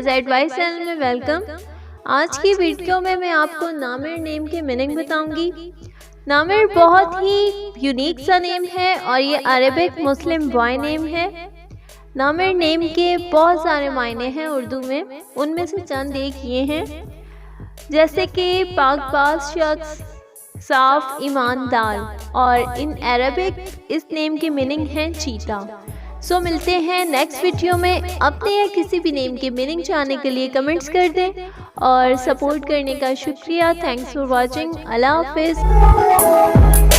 Advice channel में welcome. आज की वीडियो में मैं आपको नामिर नेम के मीनिंग बताऊंगी। नामिर बहुत ही यूनिक सा नेम है और ये अरेबिक मुस्लिम बॉय नेम है। नामिर नेम के बहुत सारे मायने हैं उर्दू में, उनमें से चंद एक ये हैं, जैसे कि पाकबाज शख्स, साफ ईमानदार, और इन अरेबिक इस नेम की मीनिंग है चीता। सो मिलते हैं नेक्स्ट वीडियो में। अपने या किसी भी नेम के मीनिंग जानने के लिए कमेंट्स कर दें और सपोर्ट करने का शुक्रिया। Thanks for watching. अल्लाह हाफिज़।